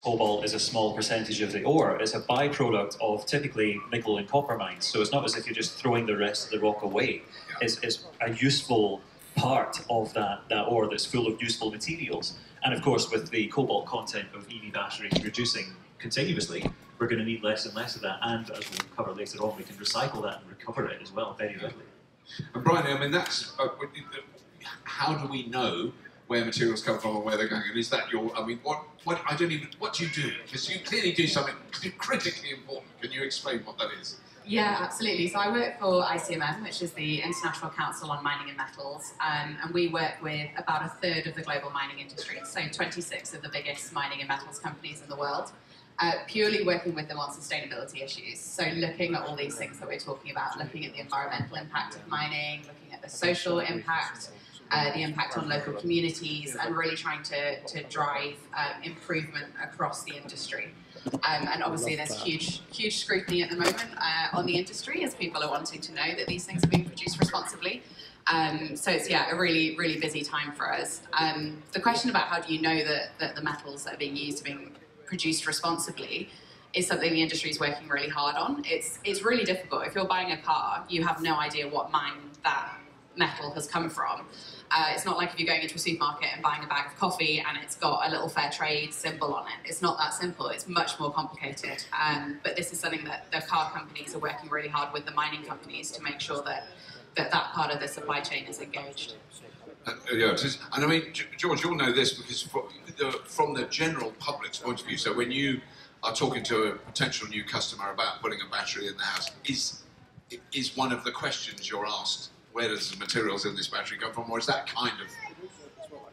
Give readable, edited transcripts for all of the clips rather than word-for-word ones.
cobalt is a small percentage of the ore. It's a byproduct of typically nickel and copper mines. So it's not as if you're just throwing the rest of the rock away. It's a useful part of that ore that's full of useful materials. And of course, with the cobalt content of EV batteries reducing continuously, we're going to need less and less of that. And as we'll cover later on, we can recycle that and recover it as well very readily. And Brian, I mean, that's how do we know where materials come from and where they're going? And is that your? I mean, what do you do? Because you clearly do something critically important. Can you explain what that is? Yeah, absolutely. So I work for ICMM, which is the International Council on Mining and Metals, and we work with about a third of the global mining industry, so 26 of the biggest mining and metals companies in the world, purely working with them on sustainability issues. So looking at all these things that we're talking about, looking at the environmental impact of mining, looking at the social impact, the impact on local communities, and really trying to drive improvement across the industry. And obviously there's huge scrutiny at the moment on the industry as people are wanting to know that these things are being produced responsibly. So it's, yeah, a really busy time for us. The question about how do you know that the metals that are being used are being produced responsibly is something the industry is working really hard on. It's really difficult. If you're buying a car, you have no idea what mine that metal has come from. It's not like if you're going into a supermarket and buying a bag of coffee and it's got a little fair trade symbol on it. It's not that simple. It's much more complicated. But this is something that the car companies are working really hard with the mining companies to make sure that part of the supply chain is engaged. Yeah, and I mean, George, you'll know this because from the general public's point of view, so when you are talking to a potential new customer about putting a battery in the house, is one of the questions you're asked, where does the materials in this battery come from, or is that kind of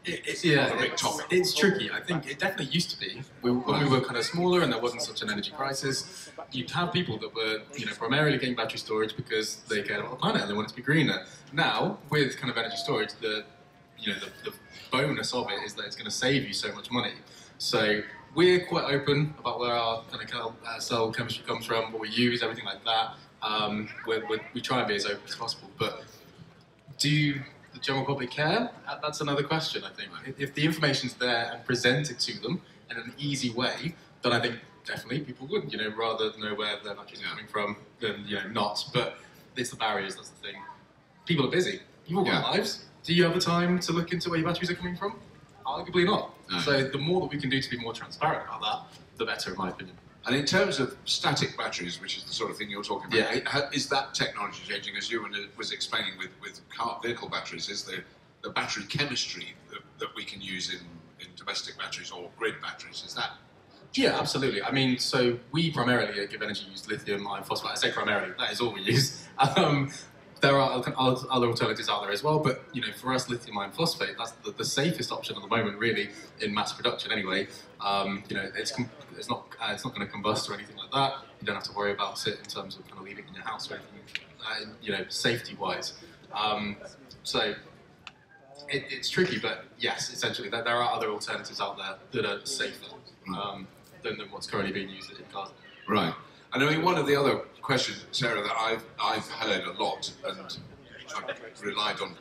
a big topic? It's tricky. I think it definitely used to be. When we were kind of smaller and there wasn't such an energy crisis, you'd have people that were, primarily getting battery storage because they cared about the planet and they wanted to be greener. Now, with kind of energy storage, the bonus of it is that it's going to save you so much money. So we're quite open about where our kind of cell chemistry comes from, what we use, everything like that. We try and be as open as possible, but do the general public care? That's another question, I think. If the information's there and presented to them in an easy way, then I think definitely people would, rather know where their batteries are coming from than, not. But it's the barriers, that's the thing. People are busy. You've all got lives. Do you have the time to look into where your batteries are coming from? Arguably not. No. So the more that we can do to be more transparent about that, the better, in my opinion. And in terms of static batteries, which is the sort of thing you're talking about, is that technology changing, as you was explaining with car vehicle batteries? Is the battery chemistry that we can use in domestic batteries or grid batteries, is that? Yeah, absolutely. I mean, so we primarily at Give Energy use lithium iron phosphate. I say primarily, that is all we use. There are other alternatives out there as well, but for us, lithium iron phosphate, that's the safest option at the moment, really, in mass production. Anyway, it's not going to combust or anything like that. You don't have to worry about it in terms of kind of leaving it in your house or anything, safety-wise. So it's tricky, but yes, essentially, there are other alternatives out there that are safer than what's currently being used in cars. Right. And I mean, one of the other questions, Sarah, that I've heard a lot, and I've relied on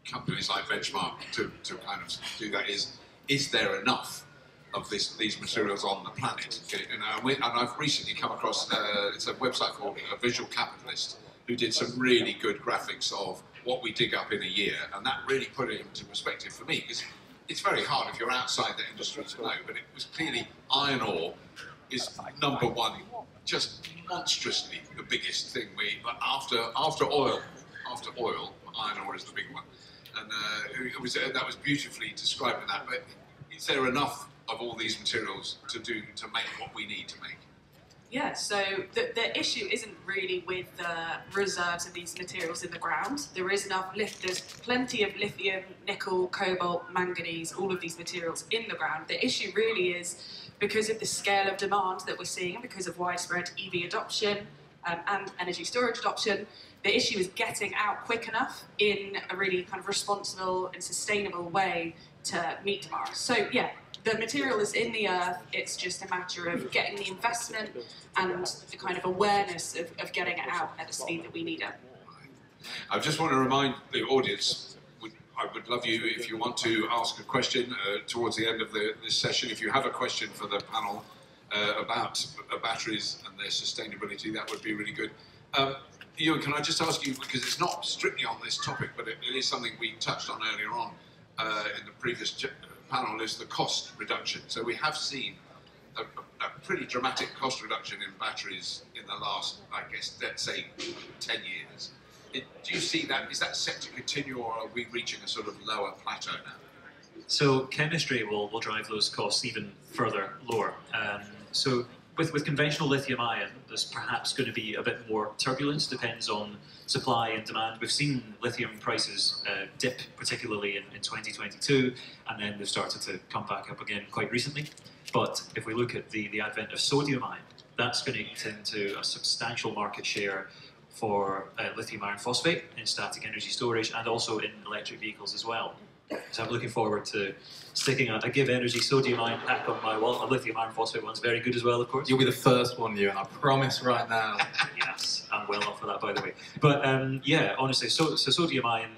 companies like Benchmark to kind of do that, is there enough of these materials on the planet? And I've recently come across, it's a website called Visual Capitalist, who did some really good graphics of what we dig up in a year, and that really put it into perspective for me, because it's very hard if you're outside the industry to know, but it was clearly iron ore is number one, just monstrously the biggest thing. After oil, iron ore is the big one, and that was beautifully described in that. But is there enough of all these materials to make what we need to make? Yeah, so the issue isn't really with the reserves of these materials in the ground. There is there's plenty of lithium, nickel, cobalt, manganese, all of these materials in the ground. The issue really is because of the scale of demand that we're seeing and because of widespread EV adoption and energy storage adoption. The issue is getting out quick enough in a really kind of responsible and sustainable way to meet demand. So yeah, the material is in the earth, it's just a matter of getting the investment and the kind of awareness of getting it out at the speed that we need it. I just want to remind the audience, I would love you, if you want to ask a question towards the end of this session. If you have a question for the panel about batteries and their sustainability, that would be really good. Ewan, can I just ask you, because it's not strictly on this topic, but it is something we touched on earlier on in the previous panel, is the cost reduction. So we have seen a pretty dramatic cost reduction in batteries in the last, I guess, let's say 10 years. Do you see that? Is that set to continue, or are we reaching a sort of lower plateau now? So chemistry will drive those costs even further lower. So with conventional lithium ion, there's perhaps going to be a bit more turbulence, depends on supply and demand. We've seen lithium prices dip, particularly in 2022, and then they've started to come back up again quite recently. But if we look at the advent of sodium ion, that's going to eat into a substantial market share for lithium iron phosphate in static energy storage and also in electric vehicles as well. So I'm looking forward to sticking a Give Energy sodium ion pack on my wall. A lithium iron phosphate one's very good as well, of course. You'll be the first one, Ewan, I promise right now. Yes, I'm well up for that, by the way. But yeah, honestly, so sodium ion,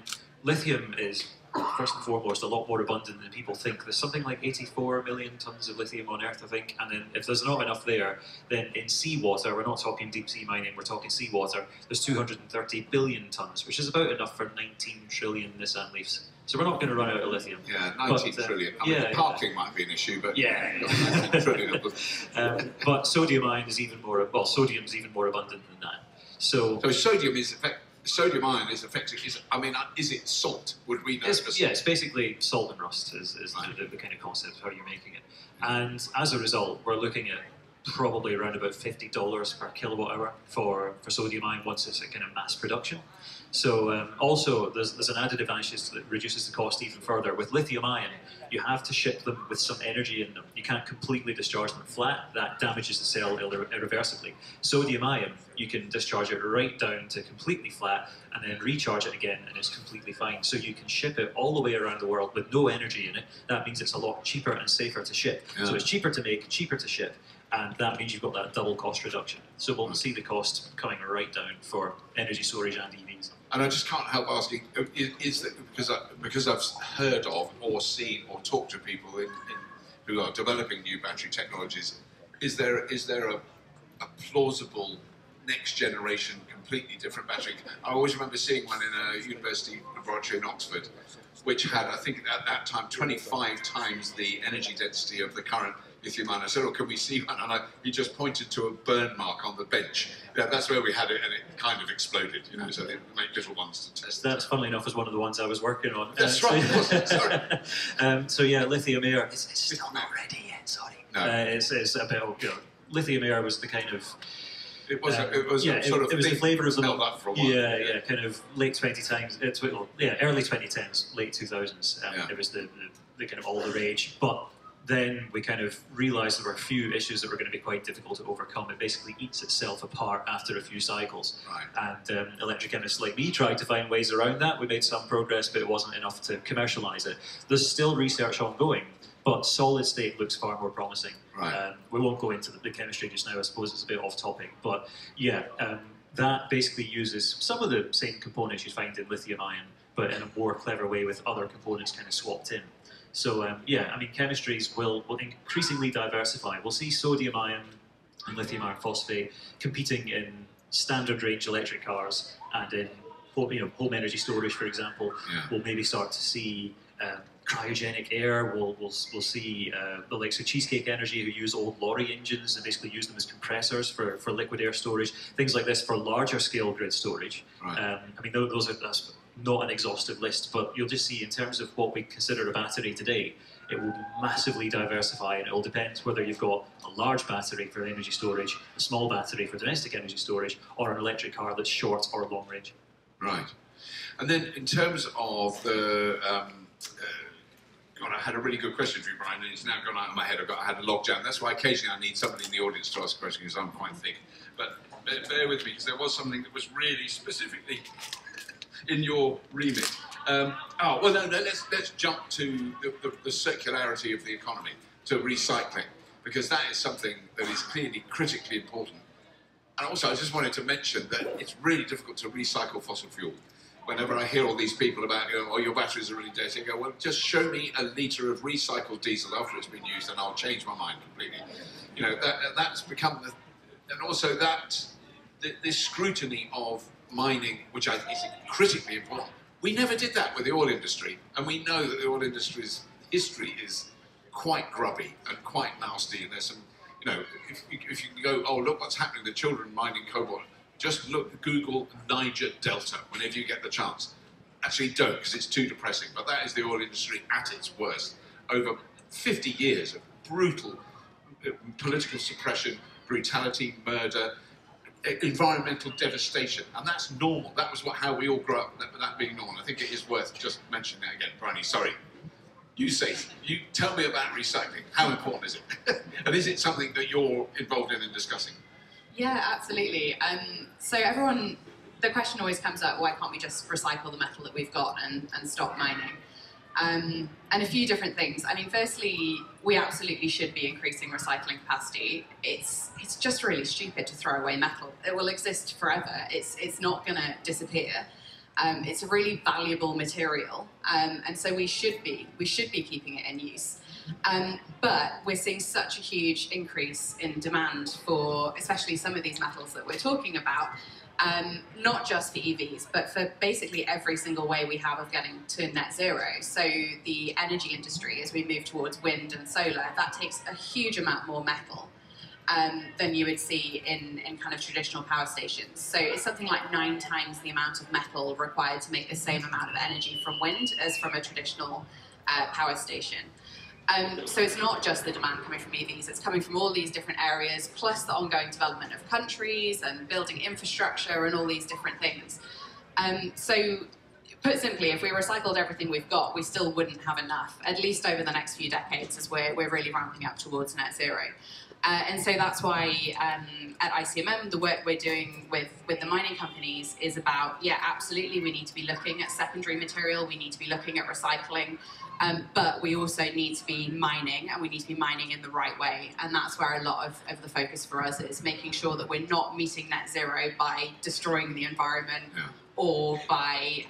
lithium is first and foremost a lot more abundant than people think. There's something like 84 million tons of lithium on Earth, I think, and then if there's not enough there, then in seawater, we're not talking deep sea mining, we're talking seawater, there's 230 billion tons, which is about enough for 19 trillion Nissan Leafs. So we're not going to run out of lithium. Yeah, 19 trillion. I mean, parking might be an issue, but yeah. 19 trillion of them. But sodium ion is even more, well, sodium's even more abundant than that. So sodium ion is effective. Is it salt? Would we know? It's basically salt and rust is right. the kind of concept of how you're making it. And as a result, we're looking at probably around about $50 per kilowatt hour for sodium ion once it's a kind of mass production. So also there's an added advantage that reduces the cost even further. With lithium ion, you have to ship them with some energy in them. You can't completely discharge them flat. That damages the cell irreversibly. Sodium ion, you can discharge it right down to completely flat and then recharge it again and it's completely fine. So you can ship it all the way around the world with no energy in it. That means it's a lot cheaper and safer to ship. Yeah. So it's cheaper to make, cheaper to ship. And that means you've got that double cost reduction. So we'll see the cost coming right down for energy storage and EVs. And I just can't help asking, is that because I've heard of or seen or talked to people who are developing new battery technologies, is there a plausible next generation completely different battery? I always remember seeing one in a university laboratory in Oxford, which had, I think at that time, 25 times the energy density of the current lithium ion. I said, "Oh, can we see one?" And he just pointed to a burn mark on the bench. Yeah, that's where we had it, and it kind of exploded. So they make little ones to test. That's funnily enough was one of the ones I was working on. That's right. Sorry. So yeah, lithium air. It's still not ready yet. Sorry. No. It's about lithium air was the kind of. It was the flavour of the up for a while. Yeah, kind of late 2010s. Early 2010s, late 2000s. It was the kind of all the rage, but. Then we kind of realised there were a few issues that were going to be quite difficult to overcome. It basically eats itself apart after a few cycles. Right. And electric chemists like me tried to find ways around that. We made some progress, but it wasn't enough to commercialise it. There's still research ongoing, but solid state looks far more promising. Right. We won't go into the chemistry just now, I suppose it's a bit off topic. But yeah, that basically uses some of the same components you'd find in lithium ion, but in a more clever way with other components kind of swapped in. So chemistries will increasingly diversify. We'll see sodium ion and lithium iron phosphate competing in standard range electric cars and in home energy storage, for example. Yeah. We'll maybe start to see cryogenic air. We'll see the likes of Cheesecake Energy, who use old lorry engines and basically use them as compressors for liquid air storage. Things like this for larger scale grid storage. Right. That's not an exhaustive list, but you'll just see in terms of what we consider a battery today, it will massively diversify, and it will depend whether you've got a large battery for energy storage, a small battery for domestic energy storage, or an electric car that's short or long range. Right. And then in terms of the, I had a really good question for you, Brian, and it's now gone out of my head. I had a log jam. That's why occasionally I need somebody in the audience to ask a question because I'm quite thick. But bear with me, because there was something that was really specifically in your remit. Let's jump to the circularity of the economy, to recycling, because that is something that is clearly critically important. And also, I just wanted to mention that it's really difficult to recycle fossil fuel. whenever I hear all these people about, oh, your batteries are really dirty, I go, well, just show me a litre of recycled diesel after it's been used and I'll change my mind completely. That's become and also this scrutiny of mining, which I think is critically important. We never did that with the oil industry, and we know that the oil industry's history is quite grubby and quite nasty, and there's some, if you go, oh, look what's happening to children mining cobalt, just Google Niger Delta whenever you get the chance. Actually don't, because it's too depressing, but that is the oil industry at its worst. Over 50 years of brutal political suppression, brutality, murder, environmental devastation, and that's normal. That was how we all grew up, that being normal. I think it is worth just mentioning that again. Bryony, sorry. You tell me about recycling. How important is it? And is it something that you're involved in discussing? Yeah, absolutely. So the question always comes up, why can't we just recycle the metal that we've got and stop mining? And a few different things. I mean, firstly, we absolutely should be increasing recycling capacity. It's just really stupid to throw away metal. It will exist forever. It's not going to disappear. It's a really valuable material, and so we should be keeping it in use. But we're seeing such a huge increase in demand for, especially some of these metals that we're talking about. Not just for EVs, but for basically every single way we have of getting to net zero. So the energy industry, as we move towards wind and solar, that takes a huge amount more metal than you would see in kind of traditional power stations. So it's something like 9 times the amount of metal required to make the same amount of energy from wind as from a traditional power station. So it's not just the demand coming from EVs, it's coming from all these different areas, plus the ongoing development of countries and building infrastructure and all these different things. So put simply, if we recycled everything we've got, we still wouldn't have enough, at least over the next few decades as we're really ramping up towards net zero. And so that's why at ICMM, the work we're doing with the mining companies is about, yeah, absolutely, we need to be looking at secondary material, we need to be looking at recycling, but we also need to be mining, and we need to be mining in the right way. And that's where a lot of the focus for us is, making sure that we're not meeting net zero by destroying the environment or by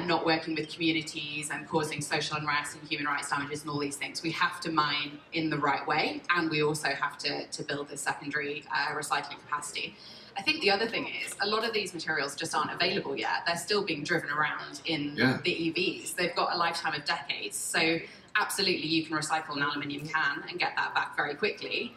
not working with communities and causing social unrest and human rights damages and all these things. We have to mine in the right way, and we also have to build this secondary recycling capacity. I think the other thing is, a lot of these materials just aren't available yet. They're still being driven around in the EVs. They've got a lifetime of decades. So absolutely, you can recycle an aluminium can and get that back very quickly.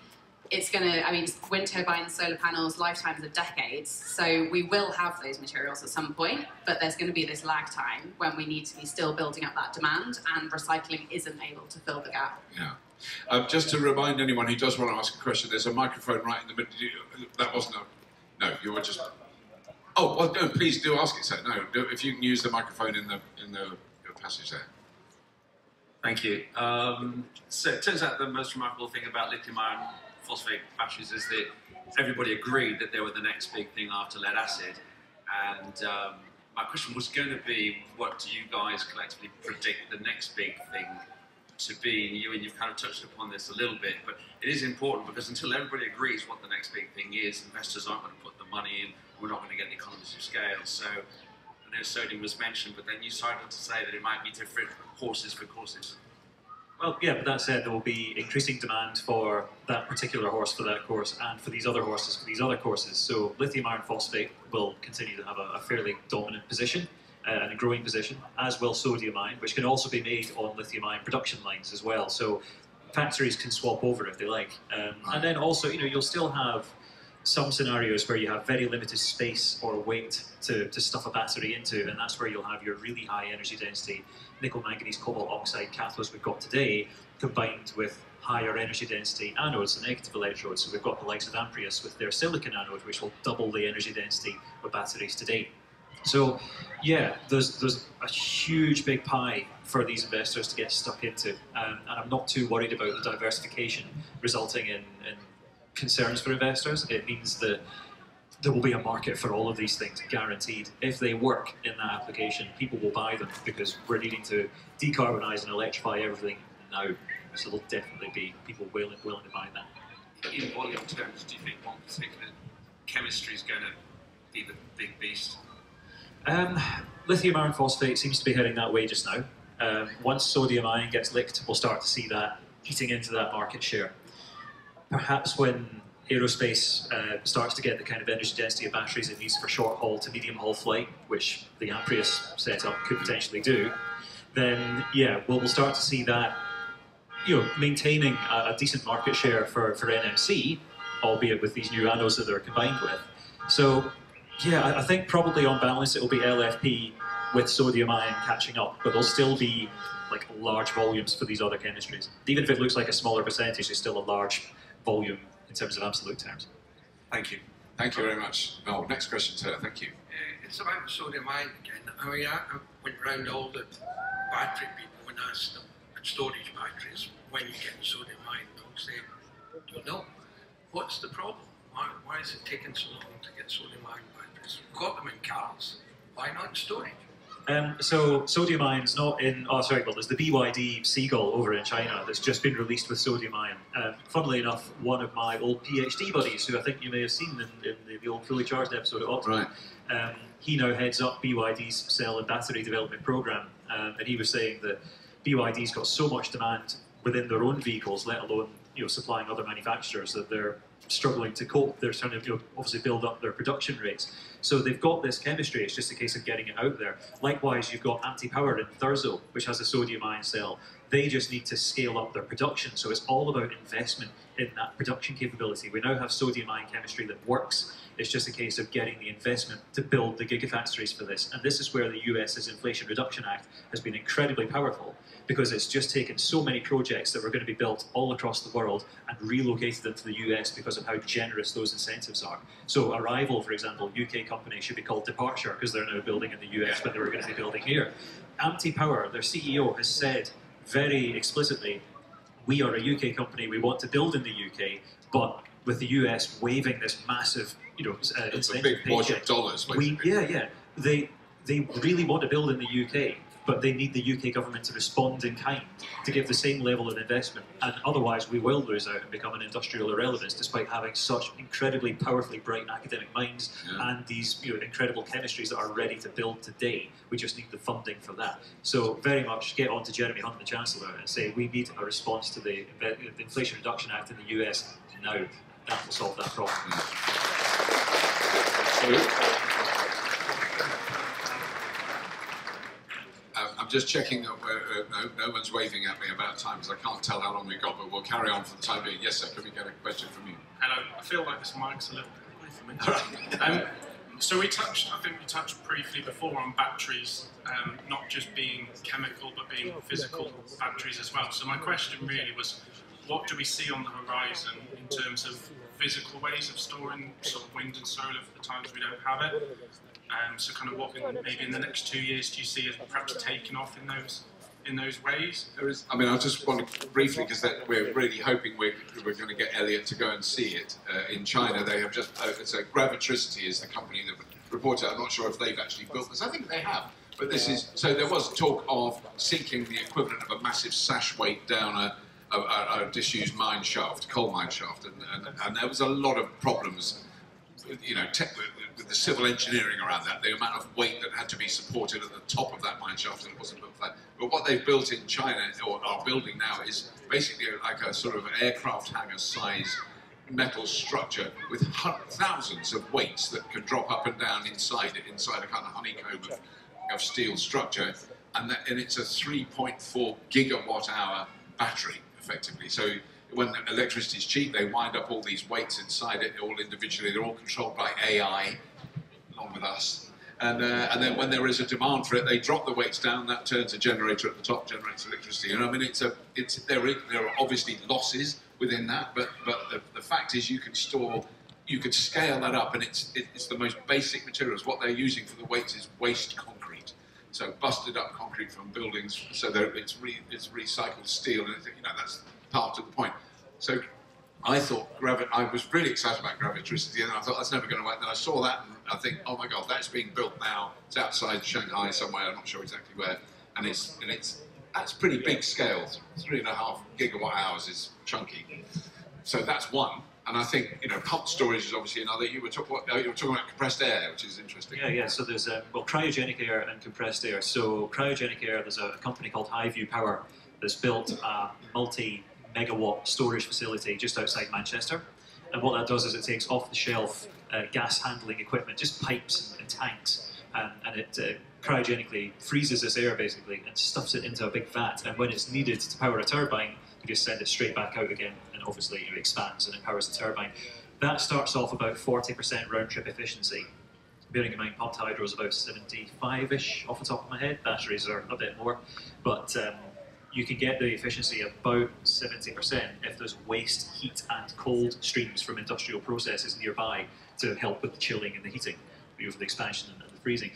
It's going to, I mean, wind turbines, solar panels, lifetimes of decades. So we will have those materials at some point, but there's going to be this lag time when we need to be still building up that demand, and recycling isn't able to fill the gap. Yeah. Just to remind anyone who does want to ask a question, there's a microphone right in the middle. That wasn't a... No, you were just... Oh, well, no, please do ask it, sir. No, if you can use the microphone in the passage there. Thank you. So it turns out the most remarkable thing about lithium iron phosphate batteries is that everybody agreed that they were the next big thing after lead acid. And my question was going to be, what do you guys collectively predict the next big thing to be? And you've kind of touched upon this a little bit, but it is important, because until everybody agrees what the next big thing is, investors aren't going to put the money in, we're not going to get the economies of scale. So I know sodium was mentioned, but then you started to say that it might be different horses for courses. Well, yeah, but that said, there will be increasing demand for that particular horse for that course, and for these other horses for these other courses. So lithium iron phosphate will continue to have a fairly dominant position, and a growing position, as will sodium ion, which can also be made on lithium ion production lines as well. So factories can swap over if they like. And then also, you'll still have some scenarios where you have very limited space or weight to stuff a battery into, and that's where you'll have your really high energy density nickel, manganese, cobalt oxide cathodes we've got today, combined with higher energy density anodes, the negative electrodes. So we've got the likes of Amprius with their silicon anode, which will double the energy density of batteries today. So yeah, there's a huge big pie for these investors to get stuck into, and I'm not too worried about the diversification resulting in concerns for investors. It means that there will be a market for all of these things, guaranteed. If they work in that application, people will buy them, because we're needing to decarbonise and electrify everything now. So there'll definitely be people willing to buy that. In volume terms, do you think one particular chemistry is going to be the big beast? Lithium iron phosphate seems to be heading that way just now. Once sodium ion gets licked, we'll start to see that eating into that market share. Perhaps when aerospace starts to get the kind of energy density of batteries it needs for short haul to medium haul flight, which the Amprius setup could potentially do, then yeah, we'll start to see that, you know, maintaining a decent market share for NMC, albeit with these new anodes that they're combined with. So yeah, I think probably on balance it will be LFP with sodium ion catching up, but there'll still be like large volumes for these other chemistries. Even if it looks like a smaller percentage, it's still a large volume in terms of absolute terms. Thank you. Thank you very much. Oh, next question, sir. Thank you. It's about sodium ion again. I mean, I went round all the battery people and asked them at storage batteries when you get sodium ion. They'll say, don't know. What's the problem? Why is it taking so long to get sodium ion batteries? We've got them in cars. Why not in storage? So sodium ion's not in, oh sorry, well there's the BYD Seagull over in China that's just been released with sodium ion. Funnily enough, one of my old PhD buddies, who I think you may have seen in the old Fully Charged episode of Optima, Right. He now heads up BYD's cell and battery development program, and he was saying that BYD's got so much demand within their own vehicles, let alone supplying other manufacturers, that they're struggling to cope. They're trying to obviously build up their production rates. So they've got this chemistry, it's just a case of getting it out there. Likewise, you've got Anti-Power in Thurso, which has a sodium ion cell. They just need to scale up their production. So it's all about investment in that production capability. We now have sodium ion chemistry that works. It's just a case of getting the investment to build the gigafactories for this. And this is where the US's Inflation Reduction Act has been incredibly powerful, because it's just taken so many projects that were going to be built all across the world and relocated them to the US because of how generous those incentives are. So Arrival, for example, UK company, should be called Departure because they're now building in the US, but they were going to be building here. Anti-Power, their CEO, has said very explicitly, we are a UK company, we want to build in the UK, but with the US waiving this massive, It's a incentive big wad of paycheck, dollars. they really want to build in the UK, but they need the UK government to respond in kind to give the same level of investment, and otherwise we will lose out and become an industrial irrelevance, despite having such incredibly powerfully bright academic minds and these incredible chemistries that are ready to build today. We just need the funding for that. So very much get on to Jeremy Hunt, the Chancellor, and say we need a response to the Inflation Reduction Act in the US now. That will solve that problem. I'm just checking that no one's waving at me about time, because I can't tell how long we've got, but we'll carry on for the time being. Yes, sir, can we get a question from you? Hello, I feel like this mic's a little bit away from me. So I think we touched briefly before on batteries, not just being chemical, but being physical batteries as well. So my question really was, what do we see on the horizon in terms of physical ways of storing sort of wind and solar for the times we don't have it? So kind of what maybe in the next 2 years do you see as perhaps taking off in those ways? I mean, I just want to briefly, because we're really hoping we're going to get Elliot to go and see it. In China, they have just, so Gravitricity is the company that reported. I'm not sure if they've actually built this. I think they have. But this is, so there was talk of sinking the equivalent of a massive sash weight down a disused mine shaft, coal mine shaft, and there was a lot of problems, with the civil engineering around that, the amount of weight that had to be supported at the top of that mine shaft, and it wasn't built for that. But what they've built in China, or are building now, is basically like a sort of an aircraft hangar size metal structure with thousands of weights that can drop up and down inside it, inside a kind of honeycomb of steel structure, and it's a 3.4 gigawatt hour battery, effectively. So when electricity is cheap, they wind up all these weights inside it, all individually. They're all controlled by AI, along with us. And then when there is a demand for it, they drop the weights down. That turns a generator at the top, generates electricity. And I mean, there are obviously losses within that, but the fact is, you can scale that up, and it's the most basic materials. What they're using for the weights is waste concrete. So busted up concrete from buildings, so that it's recycled steel, and that's part of the point. So I thought I was really excited about Gravitricity, and I thought that's never going to work. Then I saw that, and I think, oh my God, that's being built now. It's outside Shanghai somewhere. I'm not sure exactly where, and that's pretty big scale. 3.5 gigawatt hours is chunky. So that's one. And I think, you know, pumped storage is obviously another. You were talking about compressed air, which is interesting. Yeah. So there's well, cryogenic air and compressed air. So cryogenic air, there's a company called Highview Power that's built a multi-megawatt storage facility just outside Manchester. And what that does is it takes off-the-shelf gas handling equipment, just pipes and tanks, and it cryogenically freezes this air basically and stuffs it into a big vat. And when it's needed to power a turbine, you just send it straight back out again, and obviously it expands and it powers the turbine. That starts off about 40% round-trip efficiency. Bearing in mind pumped hydro is about 75-ish off the top of my head. Batteries are a bit more, but you can get the efficiency about 70% if there's waste, heat and cold streams from industrial processes nearby to help with the chilling and the heating, for the expansion and the freezing.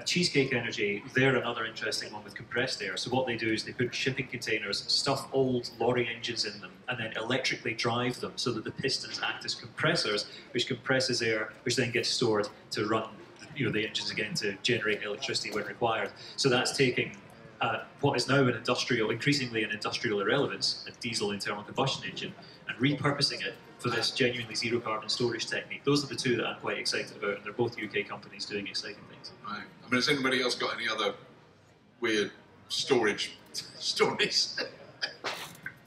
Cheesecake Energy, they're another interesting one with compressed air. So what they do is they put shipping containers, stuff old lorry engines in them, and then electrically drive them so that the pistons act as compressors, which compresses air, which then gets stored to run the engines again to generate electricity when required. So that's taking what is now increasingly an industrial irrelevance, a diesel internal combustion engine, and repurposing it for this genuinely zero carbon storage technique. Those are the two that I'm quite excited about, and they're both UK companies doing exciting things. Right. I mean, has anybody else got any other weird storage stories?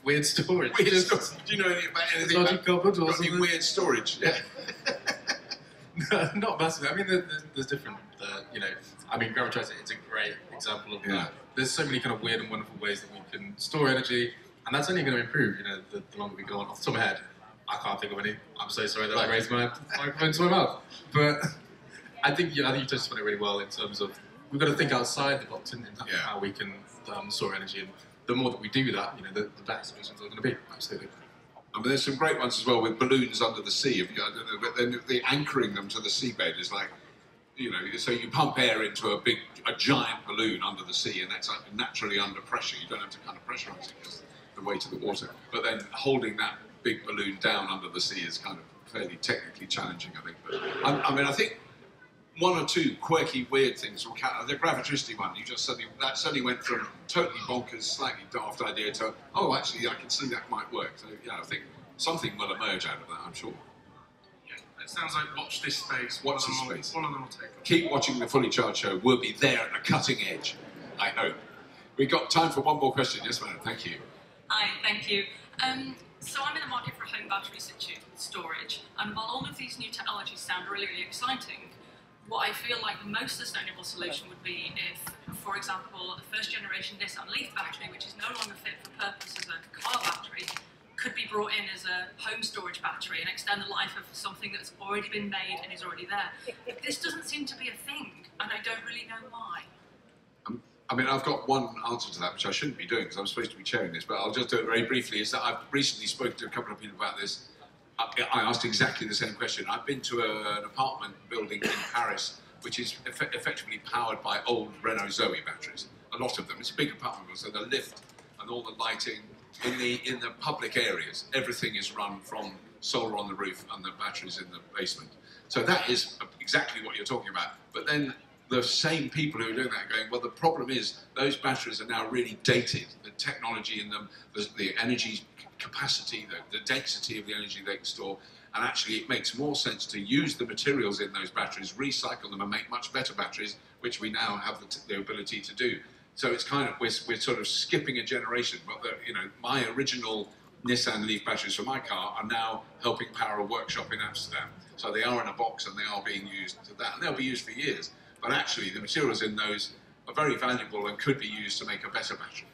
Weird storage? Weird storage. Do you know anything about anything about cupboard or got any weird storage? Yeah. Not massively. I mean, there's different, I mean, gravitronics is a great example of that. There's so many kind of weird and wonderful ways that we can store energy, and that's only going to improve, the longer we go on. Off the top of my head, I can't think of any. I'm so sorry that I raised my microphone to my mouth. But I think you touched on it really well in terms of we've got to think outside the box in how we can store energy, and the more that we do that, the better solutions are going to be. Absolutely. I mean, there's some great ones as well with balloons under the sea. But then the anchoring them to the seabed is like, so you pump air into a giant balloon under the sea, and that's like naturally under pressure. You don't have to kind of pressurize it because the weight of the water. But then holding that big balloon down under the sea is kind of fairly technically challenging, I think. But I think one or two quirky, weird things will count. The gravitricity one, that suddenly went from totally bonkers, slightly daft idea to, oh, actually, I can see that might work. So yeah, I think something will emerge out of that, I'm sure. It sounds like watch this space. Watch this space. One of them will take off. Keep watching the Fully Charged show. We'll be there at the cutting edge, I hope. We've got time for one more question. Yes, madam. Thank you. Hi, thank you. So I'm in the market for home battery storage, and while all of these new technologies sound really, really exciting, what I feel like the most sustainable solution would be if, for example, the first generation Nissan Leaf battery, which is no longer fit for purpose as a car battery, could be brought in as a home storage battery and extend the life of something that's already been made and is already there. But this doesn't seem to be a thing, and I don't really know why. I mean, I've got one answer to that, which I shouldn't be doing because I'm supposed to be chairing this, but I'll just do it very briefly, is that I've recently spoken to a couple of people about this. I asked exactly the same question. I've been to an apartment building in Paris, which is effectively powered by old Renault Zoe batteries. A lot of them. It's a big apartment, so the lift and all the lighting in the public areas, everything is run from solar on the roof and the batteries in the basement. So that is exactly what you're talking about. But then the same people who are doing that going, well, the problem is those batteries are now really dated. The technology in them, the energy capacity, the density of the energy they can store, and actually it makes more sense to use the materials in those batteries, recycle them and make much better batteries, which we now have the ability to do. So it's kind of, we're sort of skipping a generation, but my original Nissan Leaf batteries for my car are now helping power a workshop in Amsterdam. So they are in a box and they are being used to that, and they'll be used for years. But actually the materials in those are very valuable and could be used to make a better battery.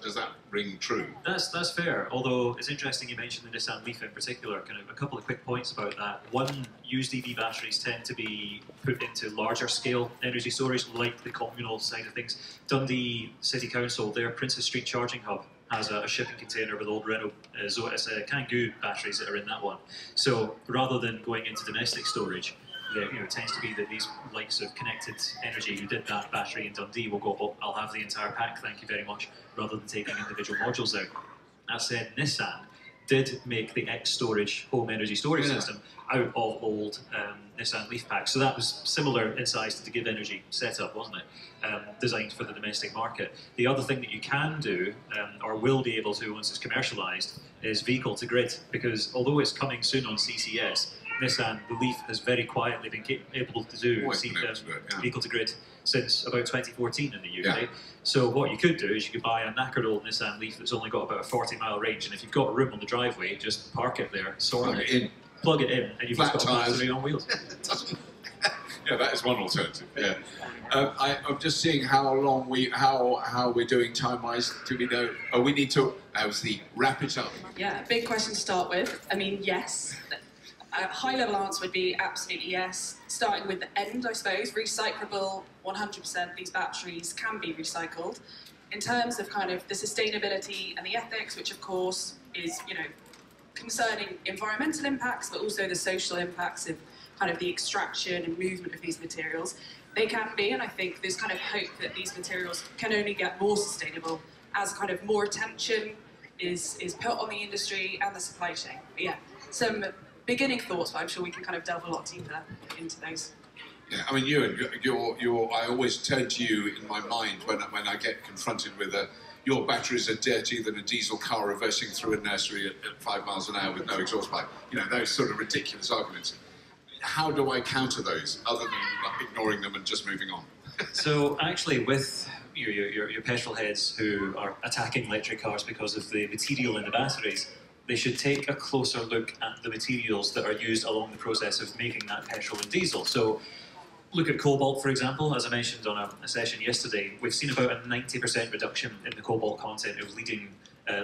Does that ring true? That's fair, although it's interesting you mentioned the Nissan Leaf in particular. Kind of a couple of quick points about that. One, used EV batteries tend to be put into larger scale energy storage, like the communal side of things. Dundee City Council, their Princess Street charging hub, has a shipping container with old Renault Kangoo batteries that are in that one. So rather than going into domestic storage, it tends to be that these likes of Connected Energy who did that battery in Dundee will go, oh, I'll have the entire pack, thank you very much, rather than taking individual modules out. That said, Nissan did make the X-Storage home energy storage system out of old Nissan Leaf packs. So that was similar in size to the Give Energy setup, wasn't it? Designed for the domestic market. The other thing that you can do, or will be able to once it's commercialised, is vehicle to grid, because although it's coming soon on CCS, Nissan, the Leaf has very quietly been able to do vehicle to grid since about 2014 in the UK. So what you could do is you could buy a knackered old Nissan Leaf that's only got about a 40-mile range, and if you've got room on the driveway, just park it there, plug it in, and you've just got a battery on wheels. Yeah, that is one alternative. Yeah, I'm just seeing how we're doing time-wise. Do we know? Oh, we need to wrap it up. Yeah, big question to start with. I mean, yes. A high-level answer would be absolutely yes. Starting with the end, I suppose, recyclable, 100%. These batteries can be recycled. In terms of kind of the sustainability and the ethics, which of course is, you know, concerning environmental impacts, but also the social impacts of kind of the extraction and movement of these materials, they can be, and I think there's kind of hope that these materials can only get more sustainable as kind of more attention is put on the industry and the supply chain. But yeah, some beginning thoughts, but I'm sure we can kind of delve a lot deeper into those. Yeah, I mean, you're I always turn to you in my mind when I get confronted with your batteries are dirtier than a diesel car reversing through a nursery at 5 miles an hour with no exhaust pipe. You know, those sort of ridiculous arguments. How do I counter those other than ignoring them and just moving on? So actually, with your petrol heads who are attacking electric cars because of the material in the batteries, they should take a closer look at the materials that are used along the process of making that petrol and diesel. So look at cobalt, for example. As I mentioned on a session yesterday, we've seen about a 90% reduction in the cobalt content of leading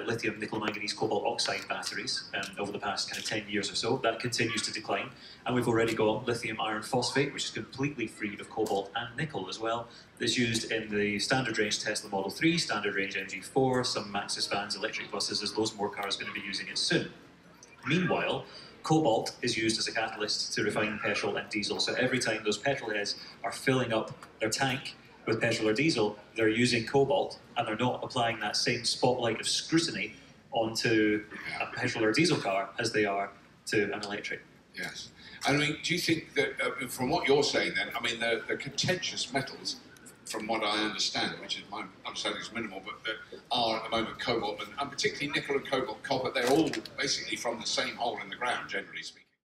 lithium, nickel, manganese, cobalt oxide batteries over the past kind of 10 years or so. That continues to decline. And we've already got lithium iron phosphate, which is completely free of cobalt and nickel as well. That's used in the standard range Tesla Model 3, standard range MG4, some Maxus vans, electric buses, as loads more cars are going to be using it soon. Meanwhile, cobalt is used as a catalyst to refine petrol and diesel. So every time those petrol heads are filling up their tank with petrol or diesel, they're using cobalt, and they're not applying that same spotlight of scrutiny onto a petrol or diesel car as they are to an electric. Yes. I mean, do you think that, from what you're saying then, I mean, the contentious metals, from what I understand, which is my understanding is minimal, but that are at the moment cobalt, and particularly nickel and cobalt, copper, they're all basically from the same hole in the ground, generally speaking.